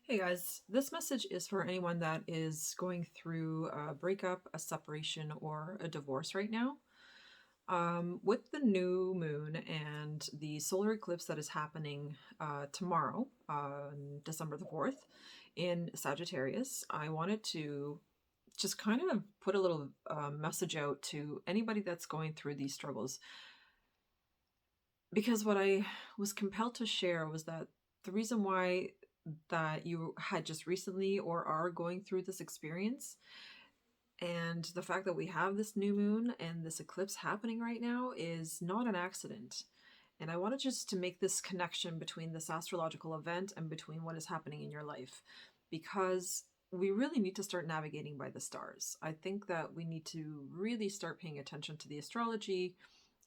Hey guys, this message is for anyone that is going through a breakup, a separation, or a divorce right now. With the new moon and the solar eclipse that is happening tomorrow, December the 4th, in Sagittarius, I wanted to just kind of put a little message out to anybody that's going through these struggles. Because what I was compelled to share was that the reason why that you had just recently or are going through this experience, and the fact that we have this new moon and this eclipse happening right now is not an accident. And I wanted just to make this connection between this astrological event and between what is happening in your life, because we really need to start navigating by the stars. I think that we need to really start paying attention to the astrology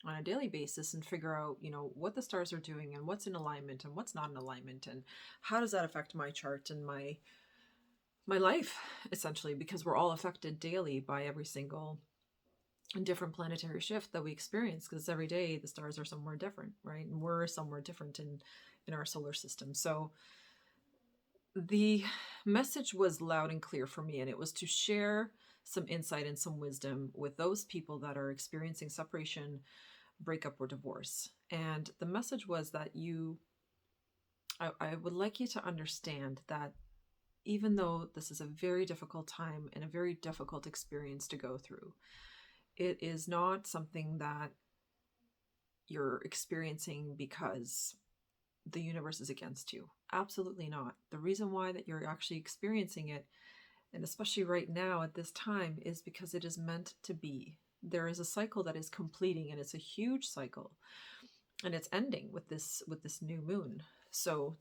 on a daily basis and figure out, what the stars are doing and what's in alignment and what's not in alignment and how does that affect my chart and my life, essentially, because we're all affected daily by every single different planetary shift that we experience, because every day the stars are somewhere different, right? And we're somewhere different in our solar system. So the message was loud and clear for me, and it was to share some insight and some wisdom with those people that are experiencing separation, breakup, or divorce. And the message was that I would like you to understand that even though this is a very difficult time and a very difficult experience to go through, it is not something that you're experiencing because the universe is against you. Absolutely not. The reason why that you're actually experiencing it, and especially right now at this time, is because it is meant to be. There is a cycle that is completing, and it's a huge cycle, and it's ending with this new moon. So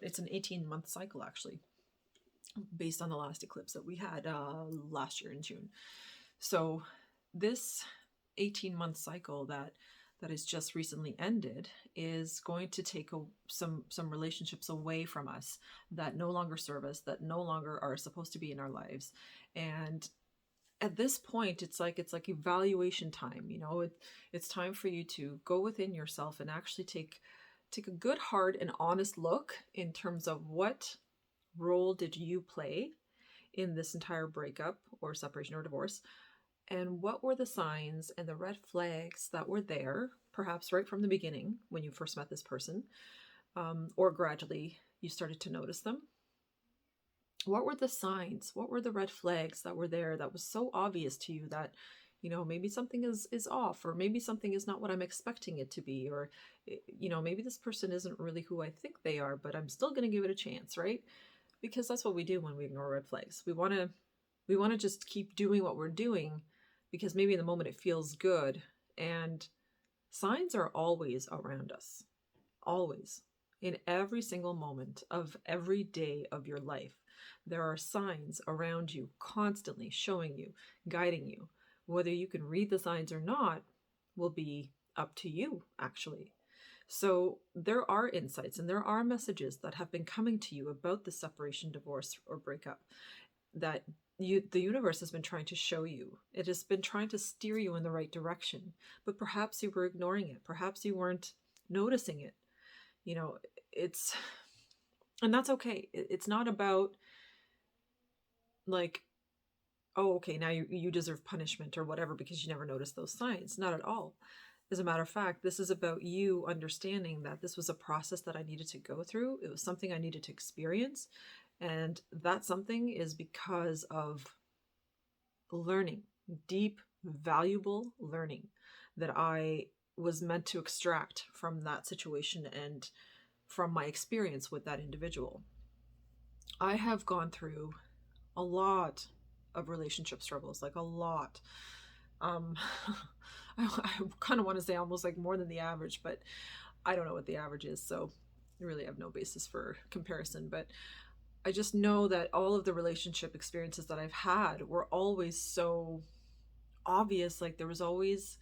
it's an 18-month cycle, actually, based on the last eclipse that we had last year in June. So this 18-month cycle that has just recently ended is going to take some relationships away from us that no longer serve us, that no longer are supposed to be in our lives. And at this point, it's like evaluation time. It's time for you to go within yourself and actually take a good, hard, and honest look in terms of what role did you play in this entire breakup or separation or divorce, and what were the signs and the red flags that were there, perhaps right from the beginning when you first met this person, or gradually you started to notice them. What were the signs? What were the red flags that were there that was so obvious to you that, maybe something is off, or maybe something is not what I'm expecting it to be, or, maybe this person isn't really who I think they are, but I'm still going to give it a chance, right? Because that's what we do when we ignore red flags. We want to just keep doing what we're doing because maybe in the moment it feels good. And signs are always around us. Always. In every single moment of every day of your life, there are signs around you constantly showing you, guiding you. Whether you can read the signs or not will be up to you, actually. So there are insights and there are messages that have been coming to you about the separation, divorce, or breakup that the universe has been trying to show you. It has been trying to steer you in the right direction, but perhaps you were ignoring it. Perhaps you weren't noticing it. It's, and that's okay. It's not about like, oh, okay, now you deserve punishment or whatever because you never noticed those signs. Not at all. As a matter of fact, this is about you understanding that this was a process that I needed to go through. It was something I needed to experience. And that something is because of learning, deep, valuable learning that I was meant to extract from that situation and from my experience with that individual. I have gone through a lot of relationship struggles, like a lot. um I kind of want to say almost like more than the average, but I don't know what the average is, so I really have no basis for comparison. But I just know that all of the relationship experiences that I've had were always so obvious. Like there was always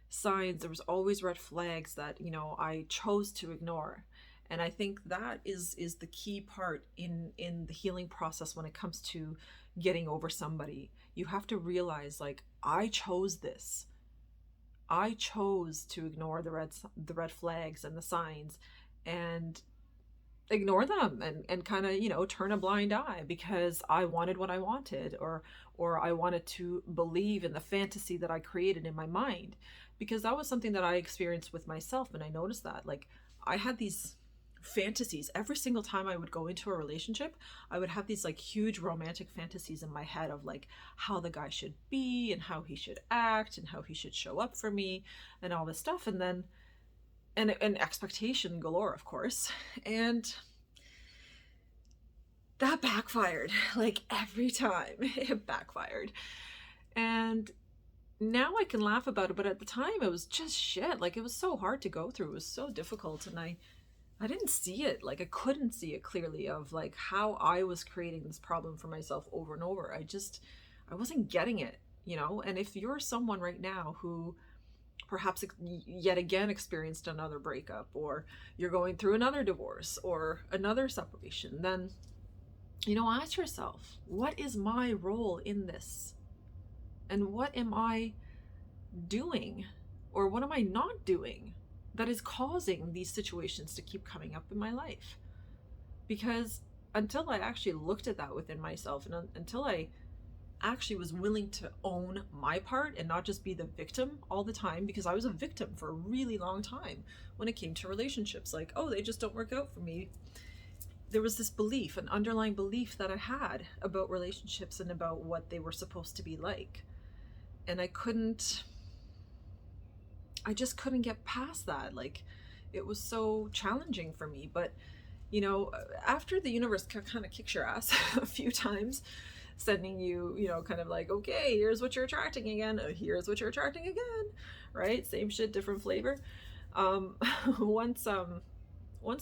signs, there was always red flags that, I chose to ignore. And I think that is the key part in the healing process when it comes to getting over somebody. You have to realize, like, I chose this. I chose to ignore the red flags and the signs and ignore them and kind of, turn a blind eye because I wanted what I wanted, or I wanted to believe in the fantasy that I created in my mind, because that was something that I experienced with myself. And I noticed that, like, I had these fantasies every single time I would go into a relationship. I would have these like huge romantic fantasies in my head of like how the guy should be and how he should act and how he should show up for me and all this stuff. And then and expectation galore, of course. And that backfired. Like every time it backfired. And now I can laugh about it, but at the time it was just shit. Like, it was so hard to go through. It was so difficult, and I didn't see it. Like, I couldn't see it clearly of like how I was creating this problem for myself over and over. I wasn't getting it, you know? And if you're someone right now who perhaps yet again experienced another breakup, or you're going through another divorce or another separation, then, ask yourself, what is my role in this? And what am I doing, or what am I not doing, that is causing these situations to keep coming up in my life? Because until I actually looked at that within myself, and until I actually was willing to own my part and not just be the victim all the time, because I was a victim for a really long time when it came to relationships. Like, oh, they just don't work out for me. There was this belief, an underlying belief that I had about relationships and about what they were supposed to be like. And I just couldn't get past that. Like, it was so challenging for me. But, after the universe kind of kicks your ass a few times, sending you, kind of like, okay, here's what you're attracting again. Here's what you're attracting again, right? Same shit, different flavor. Once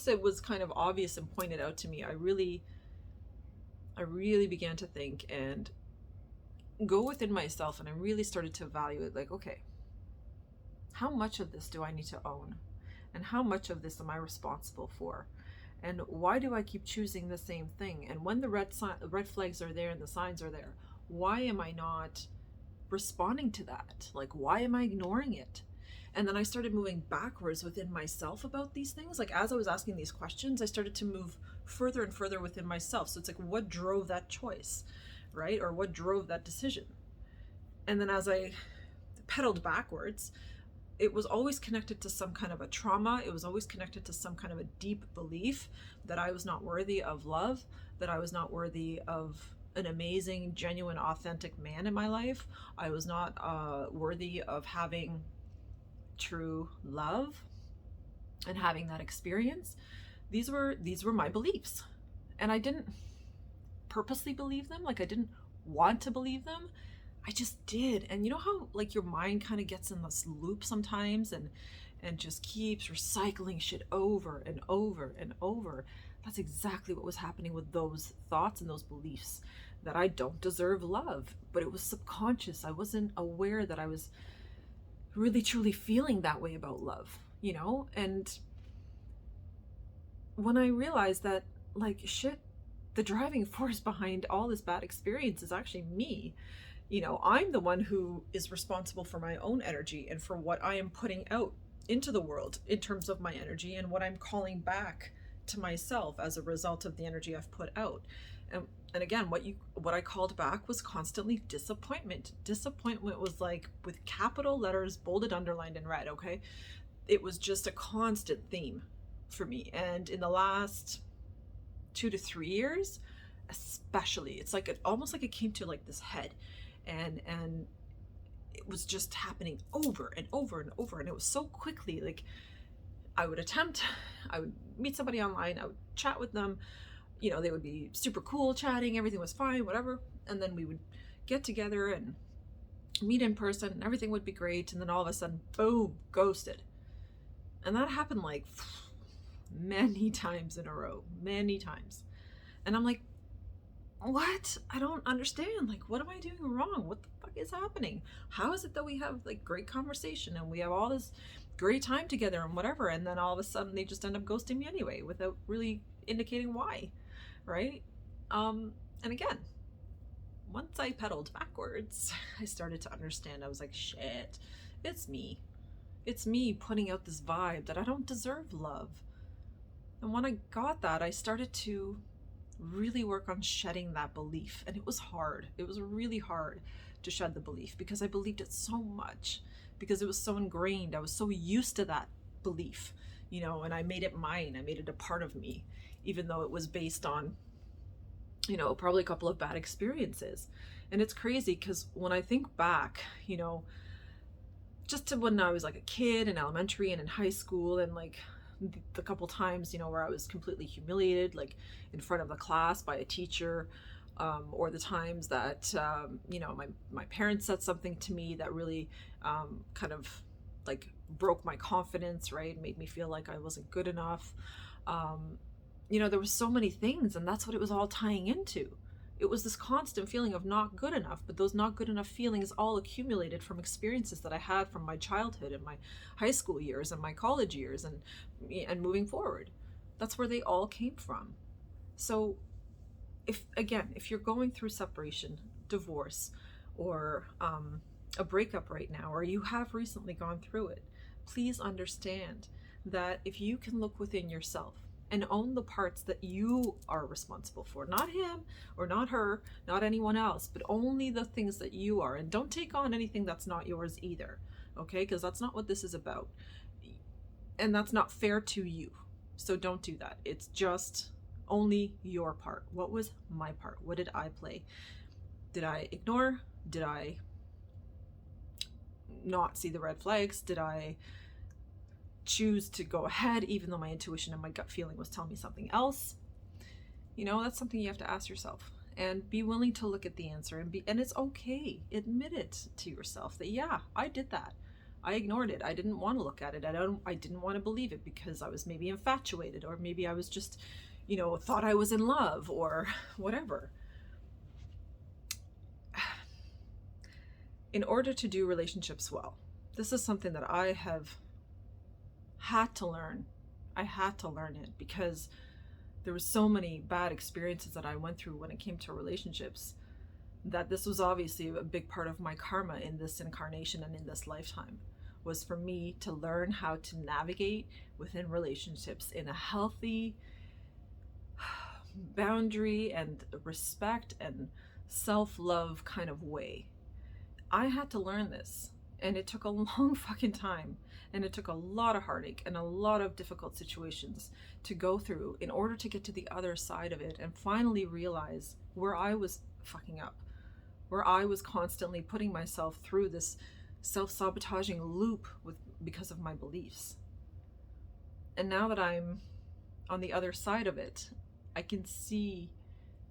it was kind of obvious and pointed out to me, I really began to think and go within myself, and I really started to evaluate, like, okay, how much of this do I need to own? And how much of this am I responsible for? And why do I keep choosing the same thing? And when the red flags are there and the signs are there, why am I not responding to that? Like, why am I ignoring it? And then I started moving backwards within myself about these things. Like, as I was asking these questions, I started to move further and further within myself. So it's like, what drove that choice, right? Or what drove that decision? And then as I pedaled backwards, it was always connected to some kind of a trauma. It was always connected to some kind of a deep belief that I was not worthy of love, that I was not worthy of an amazing, genuine, authentic man in my life. I was not worthy of having true love and having that experience. These were my beliefs, and I didn't purposely believe them. Like, I didn't want to believe them. I just did. And you know how like your mind kind of gets in this loop sometimes and just keeps recycling shit over and over and over. That's exactly what was happening with those thoughts and those beliefs, that I don't deserve love. But it was subconscious. I wasn't aware that I was really truly feeling that way about love, And when I realized that, like, shit, the driving force behind all this bad experience is actually me. I'm the one who is responsible for my own energy and for what I am putting out into the world in terms of my energy, and what I'm calling back to myself as a result of the energy I've put out. And again, what I called back was constantly disappointment. Disappointment was like with capital letters, bolded, underlined, and red, okay? It was just a constant theme for me. And in the last 2 to 3 years, especially, it's like almost like it came to like this head. And it was just happening over and over and over. And it was so quickly. Like, I would meet somebody online, I would chat with them, they would be super cool chatting, everything was fine, whatever. And then we would get together and meet in person, and everything would be great. And then all of a sudden, boom, ghosted. And that happened like many times in a row, many times. And I'm like, what? I don't understand. Like, what am I doing wrong? What the fuck is happening? How is it that we have like great conversation and we have all this great time together and whatever, and then all of a sudden they just end up ghosting me anyway without really indicating why, right? And again, once I pedaled backwards, I started to understand. I was like, shit, it's me. It's me putting out this vibe that I don't deserve love. And when I got that, I started to really work on shedding that belief. And it was hard. It was really hard to shed the belief because I believed it so much, because it was so ingrained. I was so used to that belief, and I made it mine. I made it a part of me, even though it was based on, probably a couple of bad experiences. And it's crazy because when I think back, just to when I was like a kid in elementary and in high school, and like the couple times, where I was completely humiliated, like in front of the class by a teacher, or the times that, my parents said something to me that really kind of like broke my confidence, right? Made me feel like I wasn't good enough. Um, there was so many things, and that's what it was all tying into. It was this constant feeling of not good enough, but those not good enough feelings all accumulated from experiences that I had from my childhood and my high school years and my college years, and moving forward. That's where they all came from. So if you're going through separation, divorce, or a breakup right now, or you have recently gone through it, please understand that if you can look within yourself and own the parts that you are responsible for, not him or not her, not anyone else, but only the things that you are, and don't take on anything that's not yours either, okay? Because that's not what this is about, and that's not fair to you. So don't do that. It's just only your part. What was my part? What did I play? Did I ignore? Did I not see the red flags? Did I choose to go ahead even though my intuition and my gut feeling was telling me something else? That's something you have to ask yourself, and be willing to look at the answer, and it's okay. Admit it to yourself that, yeah, I did that. I ignored it. I didn't want to look at it. I didn't want to believe it because I was maybe infatuated, or maybe I was just, thought I was in love, or whatever. In order to do relationships well, this is something that I have had to learn. I had to learn it because there were so many bad experiences that I went through when it came to relationships, that this was obviously a big part of my karma in this incarnation and in this lifetime, was for me to learn how to navigate within relationships in a healthy boundary and respect and self-love kind of way. I had to learn this, and it took a long fucking time, and it took a lot of heartache and a lot of difficult situations to go through in order to get to the other side of it and finally realize where I was fucking up, where I was constantly putting myself through this self-sabotaging loop because of my beliefs. And now that I'm on the other side of it, I can see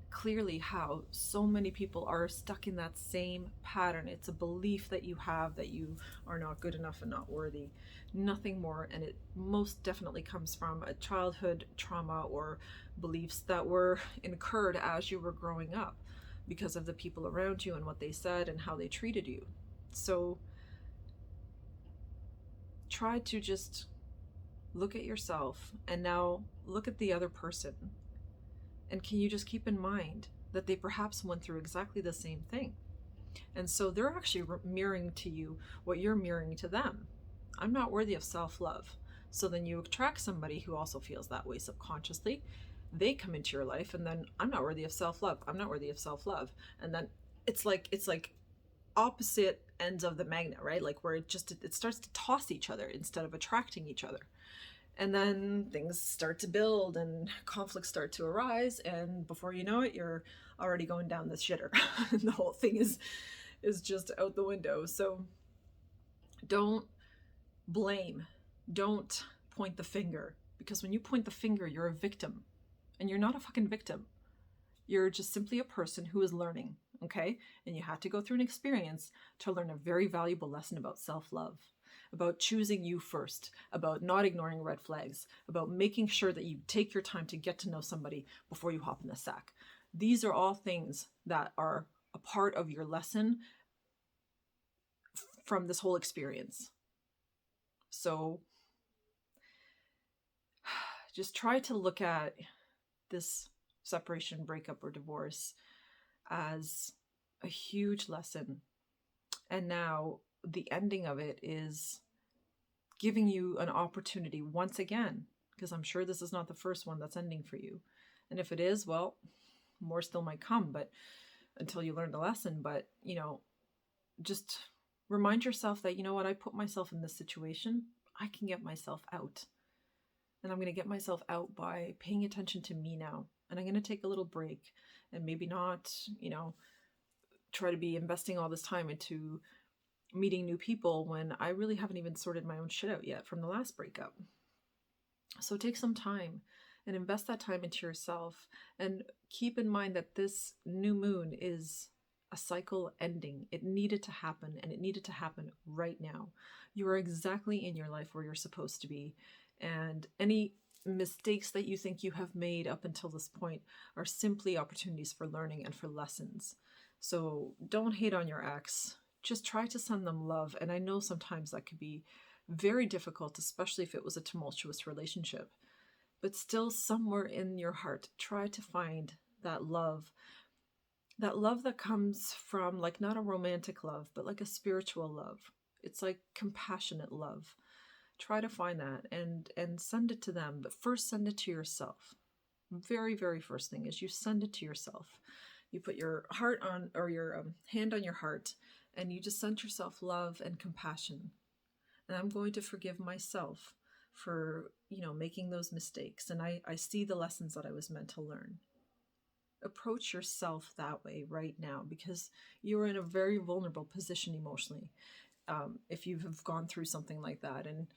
clearly how so many people are stuck in that same pattern. It's a belief that you have that you are not good enough and not worthy, nothing more. And it most definitely comes from a childhood trauma or beliefs that were incurred as you were growing up because of the people around you and what they said and how they treated you. So try to just look at yourself and now look at the other person. And can you just keep in mind that they perhaps went through exactly the same thing? And so they're actually mirroring to you what you're mirroring to them. I'm not worthy of self-love. So then you attract somebody who also feels that way subconsciously. They come into your life, and then I'm not worthy of self-love. I'm not worthy of self-love. And then it's like opposite ends of the magnet, right? Like where it starts to toss each other instead of attracting each other. And then things start to build and conflicts start to arise, and before you know it, you're already going down this shitter. And the whole thing is just out the window. So don't blame, don't point the finger, because when you point the finger, you're a victim, and you're not a fucking victim. You're just simply a person who is learning, okay? And you had to go through an experience to learn a very valuable lesson about self-love, about choosing you first, about not ignoring red flags, about making sure that you take your time to get to know somebody before you hop in the sack. These are all things that are a part of your lesson from this whole experience. So just try to look at this separation, breakup, or divorce as a huge lesson. And now the ending of it is giving you an opportunity once again, because I'm sure this is not the first one that's ending for you. And if it is, well, more still might come, but until you learn the lesson. But, just remind yourself that, you know what, I put myself in this situation. I can get myself out. And I'm going to get myself out by paying attention to me now. And I'm going to take a little break and maybe not, try to be investing all this time into meeting new people when I really haven't even sorted my own shit out yet from the last breakup. So take some time and invest that time into yourself, and keep in mind that this new moon is a cycle ending. It needed to happen, and it needed to happen right now. You are exactly in your life where you're supposed to be, and any mistakes that you think you have made up until this point are simply opportunities for learning and for lessons. So don't hate on your ex. Just try to send them love. And I know sometimes that could be very difficult, especially if it was a tumultuous relationship. But still, somewhere in your heart, try to find that love. That love that comes from, like, not a romantic love, but like a spiritual love. It's like compassionate love. Try to find that and send it to them. But first, send it to yourself. Very, very first thing is you send it to yourself. You put your heart on, or your hand on your heart, and you just send yourself love and compassion. And I'm going to forgive myself for, making those mistakes. And I see the lessons that I was meant to learn. Approach yourself that way right now, because you're in a very vulnerable position emotionally. If you have gone through something like that, and,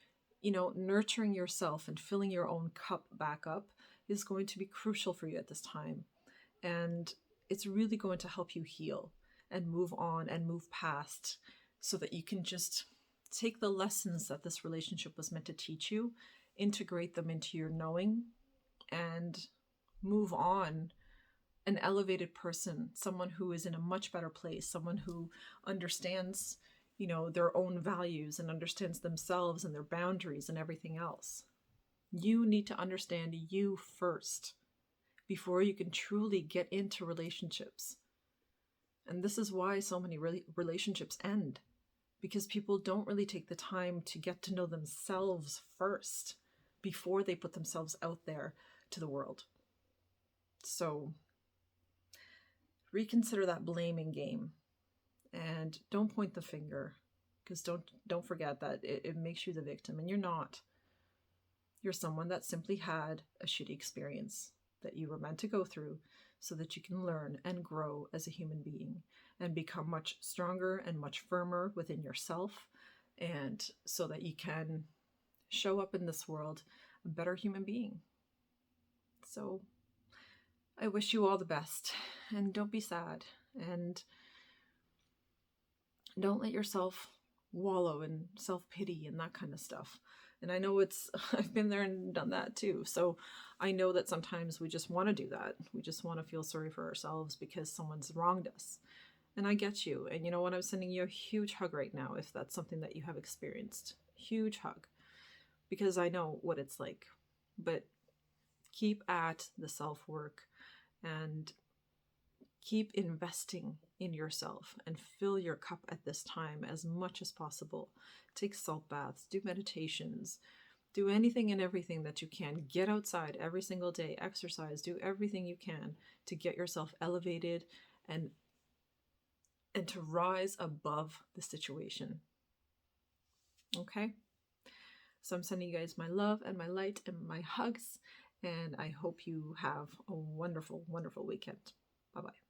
nurturing yourself and filling your own cup back up is going to be crucial for you at this time. And it's really going to help you heal and move on and move past, so that you can just take the lessons that this relationship was meant to teach you, integrate them into your knowing, and move on an elevated person, someone who is in a much better place, someone who understands, their own values and understands themselves and their boundaries and everything else. You need to understand you first before you can truly get into relationships. And this is why so many relationships end, because people don't really take the time to get to know themselves first before they put themselves out there to the world. So reconsider that blaming game, and don't point the finger, because don't forget that it makes you the victim, and you're not. You're someone that simply had a shitty experience that you were meant to go through, so that you can learn and grow as a human being and become much stronger and much firmer within yourself, and so that you can show up in this world a better human being. So I wish you all the best, and don't be sad, and don't let yourself wallow in self-pity and that kind of stuff. And I know I've been there and done that too. So I know that sometimes we just want to do that. We just want to feel sorry for ourselves because someone's wronged us. And I get you. And you know what? I'm sending you a huge hug right now if that's something that you have experienced. Huge hug. Because I know what it's like. But keep at the self-work and keep investing in yourself and fill your cup at this time as much as possible. Take salt baths, do meditations, do anything and everything that you can. Get outside every single day, exercise, do everything you can to get yourself elevated and to rise above the situation. Okay? So I'm sending you guys my love and my light and my hugs, and I hope you have a wonderful, wonderful weekend. Bye-bye.